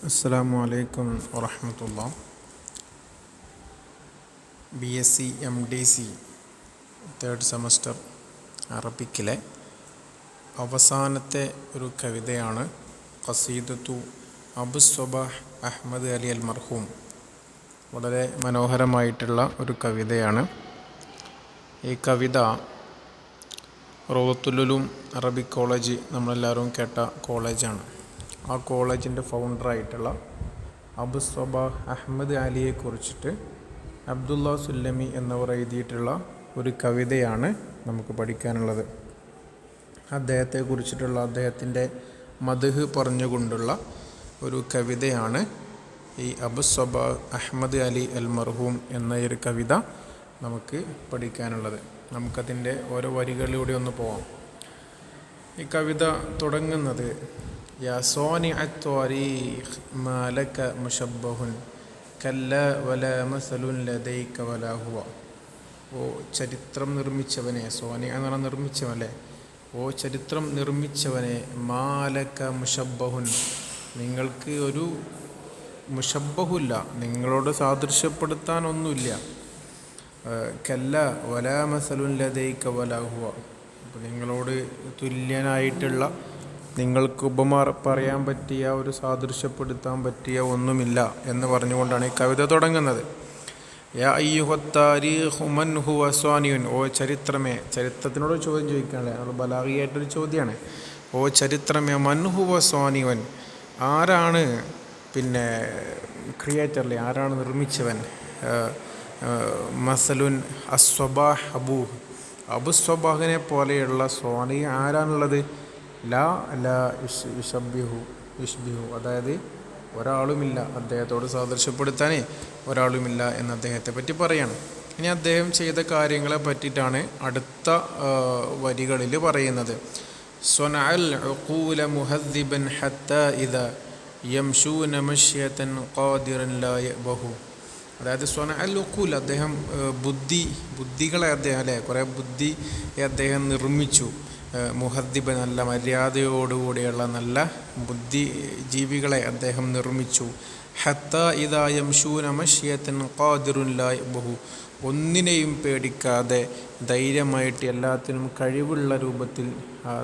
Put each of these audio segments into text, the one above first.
അസ്സലാമു അലൈക്കും വറഹ്മത്തുള്ളാഹി. BSc MDC തേർഡ് സെമസ്റ്റർ അറബിക്കിലെ അവസാനത്തെ ഒരു കവിതയാണ് ഖസീദത്തു അബുസ്വബാഹ് അഹ്മദ് അലി അൽ മർഹൂം. വളരെ മനോഹരമായിട്ടുള്ള ഒരു കവിതയാണ്. ഈ കവിത റൗളത്തുൽ ഉലൂം അറബിക് കോളേജ് നമ്മളെല്ലാവരും കേട്ട കോളേജാണ്. ആ കോളേജിൻ്റെ ഫൗണ്ടറായിട്ടുള്ള അബുസ്വബാഹ് അഹ്മദ് അലിയെ കുറിച്ചിട്ട് അബ്ദുള്ള സുല്ലമി എന്നവർ എഴുതിയിട്ടുള്ള ഒരു കവിതയാണ് നമുക്ക് പഠിക്കാനുള്ളത്. അദ്ദേഹത്തെ കുറിച്ചിട്ടുള്ള അദ്ദേഹത്തിൻ്റെ മദ്ഹ് പറഞ്ഞുകൊണ്ടുള്ള ഒരു കവിതയാണ് ഈ അബുസ്വബാഹ് അഹ്മദ് അലി അൽ മർഹൂം എന്ന ഒരു കവിത നമുക്ക് പഠിക്കാനുള്ളത്. നമുക്കതിൻ്റെ ഓരോ വരികളിലൂടെ ഒന്ന് പോവാം. ഈ കവിത തുടങ്ങുന്നത് യാ സോനി അത്വാരീഖ് മാലക മുഷബ്ബഹുൻ കല്ല വല മസലുൻ ലദൈക വല ഹുവ. ഓ ചരിത്രം നിർമ്മിച്ചവനെ, സോനി എന്ന് പറഞ്ഞാൽ നിർമ്മിച്ചവനല്ലേ, ഓ ചരിത്രം നിർമ്മിച്ചവനെ, മാലക മുഷബ്ബഹുൻ, നിങ്ങൾക്ക് ഒരു മുഷബ്ബഹുല്ല, നിങ്ങളോട് സാദൃശ്യപ്പെടുത്താനൊന്നുമില്ല. കല്ല വല മസലുൻ ലദൈക വല ഹുവ, അപ്പോൾ നിങ്ങളോട് തുല്യനായിട്ടുള്ള, നിങ്ങൾക്ക് ഉപമ പറയാൻ പറ്റിയ, ഒരു സാദൃശ്യപ്പെടുത്താൻ പറ്റിയ ഒന്നുമില്ല എന്ന് പറഞ്ഞുകൊണ്ടാണ് ഈ കവിത തുടങ്ങുന്നത്. യാ അയ്യുഹത് താരീഖു മൻ ഹുവ സ്വാനിയുൻ, ഓ ചരിത്രമേ, ചരിത്രത്തിനോട് ചോദ്യം ചോദിക്കാനല്ലേ, നമ്മൾ ബലാഗിയായിട്ടൊരു ചോദ്യമാണ്. ഓ ചരിത്രമേ, മൻ ഹുവ സ്വാനിയുൻ, ആരാണ് ക്രിയേറ്ററിലെ, ആരാണ് നിർമ്മിച്ചവൻ. മസലുൻ അസ്വബാഹ് അബുസ്വബാഹിനെ പോലെയുള്ള സ്വാനി ആരാണുള്ളത്. ലാ യുഷബ്ബിഹു, അതായത് ഒരാളുമില്ല, അദ്ദേഹത്തോട് സാദൃശ്യപ്പെടുത്താൻ ഒരാളുമില്ല എന്ന് അദ്ദേഹത്തെ പറ്റി പറയാണ്. ഇനി അദ്ദേഹം ചെയ്ത കാര്യങ്ങളെ പറ്റിയിട്ടാണ് അടുത്ത വരികളിൽ പറയുന്നത്. സ്വനഅൽ ഉഖൂല മുഹദ്ദിബൻ ഹത്താ ഇദാ യംശൂന മശ്യതൻ ഖാദിറൻ ലാ യബഹു. അതായത് സ്വനഅൽ ഉഖൂൽ, അദ്ദേഹം ബുദ്ധികളെ അദ്ദേഹം കുറേ ബുദ്ധിയെ അദ്ദേഹം നിർമ്മിച്ചു. മുഹദ്ദിബ്, നല്ല മര്യാദയോടുകൂടിയുള്ള നല്ല ബുദ്ധിജീവികളെ അദ്ദേഹം നിർമ്മിച്ചു. ഹത്താ ഇദാ യംശൂന മശ്യതൻ ഖാദിറുൻ ലാ യബഹു, ഒന്നിനെയും പേടിക്കാതെ ധൈര്യമായിട്ട് എല്ലാത്തിനും കഴിവുള്ള രൂപത്തിൽ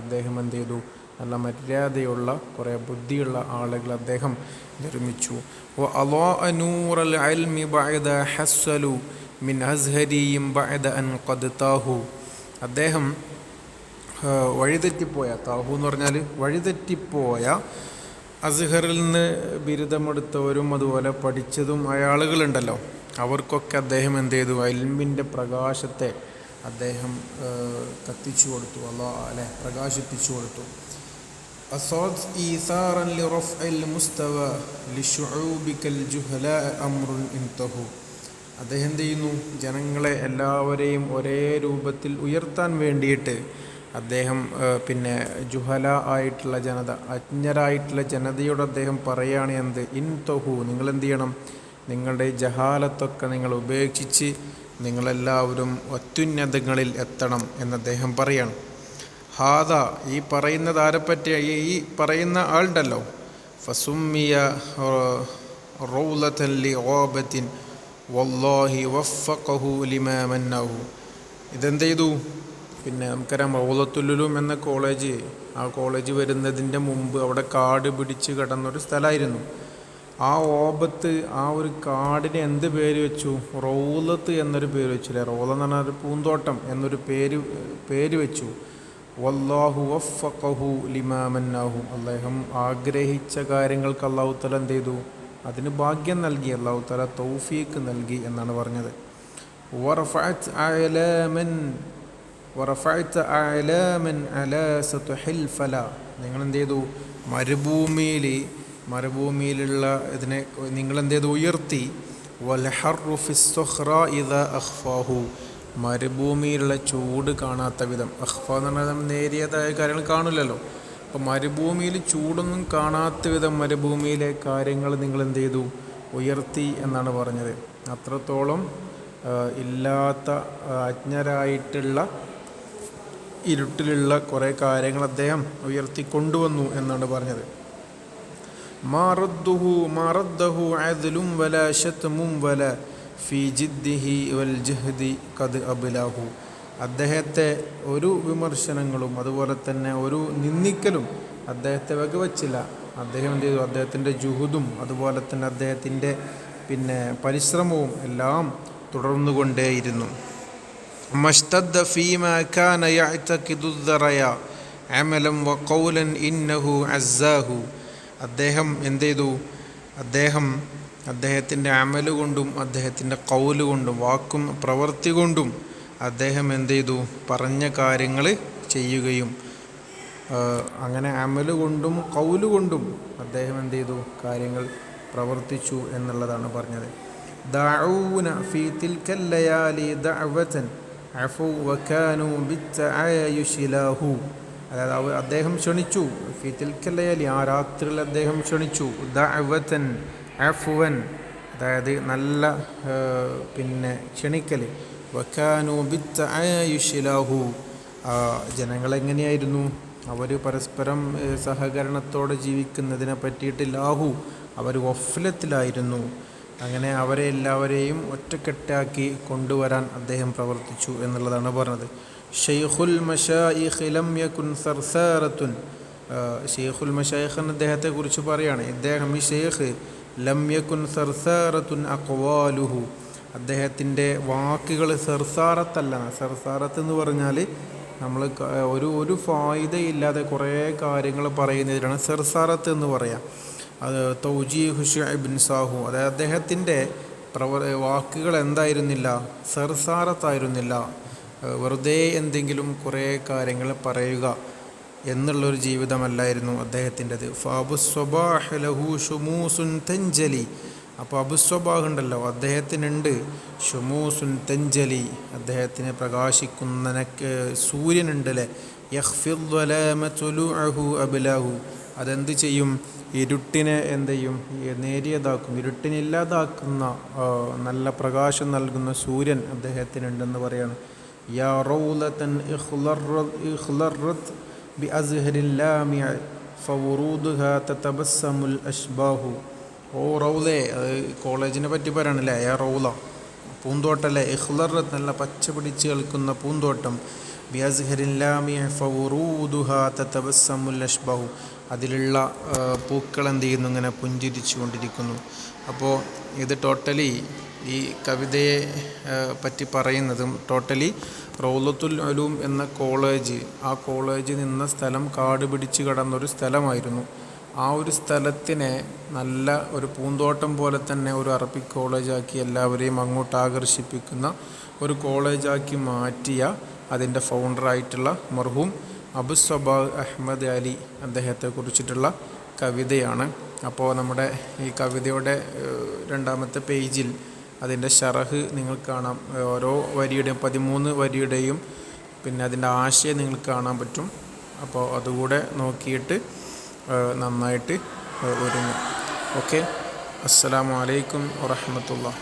അദ്ദേഹം എന്ത് ചെയ്തു, നല്ല മര്യാദയുള്ള കുറേ ബുദ്ധിയുള്ള ആളുകൾ അദ്ദേഹം നിർമ്മിച്ചു. വ അളാഅ നൂറൽ ഇൽമി ബഅദ ഹസ്സലു മിൻ അസ്ഹരിയും ബഅദ അൻ ഖദ് താഹു. അദ്ദേഹം വഴിതെറ്റിപ്പോയ, താഹു എന്ന് പറഞ്ഞാൽ വഴിതെറ്റിപ്പോയ, അസ്ഹറിൽ നിന്ന് ബിരുദമെടുത്തവരും അതുപോലെ പഠിച്ചതും ആളുകളുണ്ടല്ലോ, അവർക്കൊക്കെ അദ്ദേഹം എന്ത് ചെയ്തു, ഇൽമിൻ്റെ പ്രകാശത്തെ അദ്ദേഹം കത്തിച്ചു കൊടുത്തു, പ്രകാശിപ്പിച്ചു കൊടുത്തു. അസ്വാദ് ഈസാറൻ ലിറഫ്ഇൽ മുസ്തവ ലിശുഊബികൽ ജുഹലാ അംറുൻ ഇൻതഹു. അദ്ദേഹം എന്ത് ചെയ്യുന്നു, ജനങ്ങളെ എല്ലാവരെയും ഒരേ രൂപത്തിൽ ഉയർത്താൻ വേണ്ടിയിട്ട് അദ്ദേഹം ജുഹല ആയിട്ടുള്ള ജനത, അജ്ഞരായിട്ടുള്ള ജനതയോട് അദ്ദേഹം പറയുകയാണ് എന്ത്, ഇൻതഹു, നിങ്ങളെന്ത് ചെയ്യണം, നിങ്ങളുടെ ജഹാലത്തൊക്കെ നിങ്ങൾ ഉപേക്ഷിച്ച് നിങ്ങളെല്ലാവരും അത്യുന്നതങ്ങളിൽ എത്തണം എന്ന് അദ്ദേഹം പറയാണ്. ഹാദ, ഈ പറയുന്നത് ആരെപ്പറ്റിയ, ഈ പറയുന്ന ആളുണ്ടല്ലോ, ഫസുമ്മിയ റൗളതൻ ലിഗാബത്തിൻ വല്ലാഹി വഫഖഹു ലിമാ മന്നഹു. ഇതെന്ത് ചെയ്തു, നമുക്കറിയാം റൗളത്തുൽ ഉലൂം എന്ന കോളേജ്, ആ കോളേജ് വരുന്നതിൻ്റെ മുമ്പ് അവിടെ കാട് പിടിച്ച് കിടന്നൊരു സ്ഥലമായിരുന്നു. ആ ഓബത്ത്, ആ ഒരു കാടിന് എന്ത് പേര് വെച്ചു, റൗളത്ത് എന്നൊരു പേര് വെച്ചില്ലേ, റൗള എന്ന് പറഞ്ഞാൽ ഒരു പൂന്തോട്ടം എന്നൊരു പേര് വെച്ചു. വല്ലാഹു വഫഖഹു ലിമാ മന്നഹു, അദ്ദേഹം ആഗ്രഹിച്ച കാര്യങ്ങൾക്ക് അല്ലാഹു തആല എന്ത് ചെയ്തു, അതിന് ഭാഗ്യം നൽകി, അല്ലാഹു തആല തൗഫീഖ് നൽകി എന്നാണ് പറഞ്ഞത്. വറഫഅത അഅലാമൻ അലാ സത്ഹിൽ ഫല, നിങ്ങൾ എന്ത് ചെയ്തു, മരുഭൂമിയിലുള്ള ഇതിനെ നിങ്ങൾ എന്ത് ചെയ്തു, ഉയർത്തി. വൽഹർറു ഫിസ്സുഖ്റാ ഇദാ അഖ്ഫാഹു, മരുഭൂമിയിലുള്ള ചൂട് കാണാത്ത വിധം, അഖ്ഫ എന്ന് പറഞ്ഞാൽ നമ്മൾ നേരിയതായ കാര്യങ്ങൾ കാണില്ലല്ലോ, അപ്പോൾ മരുഭൂമിയിൽ ചൂടൊന്നും കാണാത്ത വിധം മരുഭൂമിയിലെ കാര്യങ്ങൾ നിങ്ങൾ എന്ത് ചെയ്തു, ഉയർത്തി എന്നാണ് പറഞ്ഞത്. അത്രത്തോളം ഇല്ലാത്ത അജ്ഞരായിട്ടുള്ള ഇരുട്ടിലുള്ള കുറേ കാര്യങ്ങൾ അദ്ദേഹം ഉയർത്തിക്കൊണ്ടുവന്നു എന്നാണ് പറഞ്ഞത്. മാ റദ്ദഹു അദ്ലുൻ വലാ ശത്മുൻ വലാ ഫീ ജിദ്ദിഹി വൽ ജഹ്ദി ഖദ് അബ്ലാഹു. അദ്ദേഹത്തെ ഒരു വിമർശനങ്ങളും അതുപോലെ തന്നെ ഒരു നിന്ദിക്കലും അദ്ദേഹത്തെ വകവച്ചില്ല. അദ്ദേഹം എന്ത് ചെയ്തു? അദ്ദേഹത്തിൻ്റെ ജുഹുദും അതുപോലെ തന്നെ അദ്ദേഹത്തിൻ്റെ പരിശ്രമവും എല്ലാം തുടർന്നുകൊണ്ടേയിരുന്നു. മസ്തദ്ദ ഫീമാ കാന യഅ്തഖിദു ദറയ അമലൻ വഖൗലൻ ഇന്നഹു അസ്സാഹു. അദ്ദേഹം എന്ത് ചെയ്തു? അദ്ദേഹത്തിൻ്റെ അമല് കൊണ്ടും അദ്ദേഹത്തിൻ്റെ ഖൗല് കൊണ്ടും വാക്കും പ്രവൃത്തി കൊണ്ടും അദ്ദേഹം എന്ത് ചെയ്തു? പറഞ്ഞ കാര്യങ്ങൾ ചെയ്യുകയും അങ്ങനെ അമല് കൊണ്ടും ഖൗല് കൊണ്ടും അദ്ദേഹം എന്ത് ചെയ്തു? കാര്യങ്ങൾ പ്രവർത്തിച്ചു എന്നുള്ളതാണ് പറഞ്ഞത്. ദഅഊന ഫീ തിൽക്കൽ ലയാലി ദഅവതൻ അഫു വകാനു ബിത്തആയുശി ലഹു. അതായത് അദ്ദേഹം ക്ഷണിച്ചു. ഫീ തിൽക്കൽ ലയാലി, ആ രാത്രിയിൽ അദ്ദേഹം ക്ഷണിച്ചു. ദഅവതൻ അഫുവൻ, അതായത് നല്ല ക്ഷണിക്കൽ. വകാനു ബിത്തആയുശി ലഹു, ജനങ്ങളെങ്ങനെയായിരുന്നു? അവർ പരസ്പരം സഹകരണത്തോടെ ജീവിക്കുന്നതിനെ പറ്റിയിട്ട് ലാഹു, അവർ ഗഫ്ലത്തിലായിരുന്നു. അങ്ങനെ അവരെ എല്ലാവരെയും ഒറ്റക്കെട്ടാക്കി കൊണ്ടുവരാൻ അദ്ദേഹം പ്രവർത്തിച്ചു എന്നുള്ളതാണ് പറഞ്ഞത്. ഷെയ്ഖുൽ മശായിഖ് ലം യകുൻ സർസാറത്തുൻ. ഷെയ്ഖുൽ മശായിഖ് എന്ന അദ്ദേഹത്തെ കുറിച്ച് പറയുകയാണ്. ഇദ്ദേഹം ഈ ഷെയ്ഖ് ലം യകുൻ സർസാറത്തുൻ അഖ്വാലുഹു, അദ്ദേഹത്തിൻ്റെ വാക്കുകൾ സർസാറത്തല്ല. സർസാറത്ത് എന്ന് പറഞ്ഞാൽ നമ്മൾ ഒരു ഫായിദയില്ലാതെ കുറേ കാര്യങ്ങൾ പറയുന്നതിനാണ് സർസാറത്ത് എന്ന് പറയാം. അത് തൗജീഹു ഇബ്ൻ സാഹു, അതായത് അദ്ദേഹത്തിൻ്റെ വാക്കുകൾ എന്തായിരുന്നില്ല? സർസാറത്തായിരുന്നില്ല. വെറുതെ എന്തെങ്കിലും കുറേ കാര്യങ്ങൾ പറയുക എന്നുള്ളൊരു ജീവിതമല്ലായിരുന്നു അദ്ദേഹത്തിൻ്റെത്. ഫഅബുസ്വബാഹ് ലഹു ഷുമൂസുൻ തൻജലി. അപ്പോൾ അബുസ്വബാഹ് ഉണ്ടല്ലോ, അദ്ദേഹത്തിനുണ്ട് ഷുമൂസുൻ തൻജലി, അദ്ദേഹത്തിന് പ്രകാശിക്കുന്ന സൂര്യനുണ്ടല്ലേ. യഖ്ഫിദ് വലാമ തുലൂഅഹു അബ്ലാഹു, അതെന്ത് ചെയ്യും? ഇരുട്ടിനെ എന്ത് ചെയ്യും? നേരിയതാക്കും. ഇരുട്ടിനില്ലാതാക്കുന്ന നല്ല പ്രകാശം നൽകുന്ന സൂര്യൻ അദ്ദേഹത്തിനുണ്ടെന്ന് പറയാണ്. യാ റൗലതൻ ഇഖ്ലറത് ബി അസ്ഹരിൽ ലാമിഅ ഫവുറൂദുഹാ തതബസ്സമുൽ അഷ്ബാഹു. ഓ റൗലേ, അത് കോളേജിനെ പറ്റി പറയാണല്ലേ. യാ റൗല, പൂന്തോട്ടല്ലേ. ഇഖ്ലറത്, നല്ല പച്ച പിടിച്ച് കേൾക്കുന്ന പൂന്തോട്ടം. ബി അസ്ഹരിൽ ലാമിഅ ഫവുറൂദുഹാ തതബസ്സമുൽ അഷ്ബാഹു, അതിലുള്ള പൂക്കൾ എന്ത് ചെയ്യുന്നു? ഇങ്ങനെ പുഞ്ചിരിച്ചു കൊണ്ടിരിക്കുന്നു. അപ്പോൾ ഇത് ടോട്ടലി ഈ കവിതയെ പറ്റി പറയുന്നതും ടോട്ടലി റൗലത്തുൽ ഉലൂം എന്ന കോളേജ്, ആ കോളേജ് നിന്ന സ്ഥലം കാട് പിടിച്ച് കിടന്നൊരു സ്ഥലമായിരുന്നു. ആ ഒരു സ്ഥലത്തിനെ നല്ല ഒരു പൂന്തോട്ടം പോലെ തന്നെ ഒരു അറബിക് കോളേജാക്കി എല്ലാവരെയും അങ്ങോട്ട് ആകർഷിപ്പിക്കുന്ന ഒരു കോളേജാക്കി മാറ്റിയ അതിൻ്റെ ഫൗണ്ടറായിട്ടുള്ള മർഹൂം അബുസ്വബാഹ് അഹമ്മദ് അലി അദ്ദേഹത്തെ കുറിച്ചിട്ടുള്ള കവിതയാണ്. അപ്പോൾ നമ്മുടെ ഈ കവിതയുടെ രണ്ടാമത്തെ പേജിൽ അതിൻ്റെ ഷറഹ് നിങ്ങൾക്ക് കാണാം. ഓരോ വരിയുടെയും 13 വരിയുടെയും അതിൻ്റെ ആശയം നിങ്ങൾക്ക് കാണാൻ പറ്റും. അപ്പോൾ അതുകൂടെ നോക്കിയിട്ട് നന്നായിട്ട് ഒരുങ്ങും. ഓക്കെ, അസ്സലാമു അലൈക്കും വറഹ്മത്തുള്ളാഹി.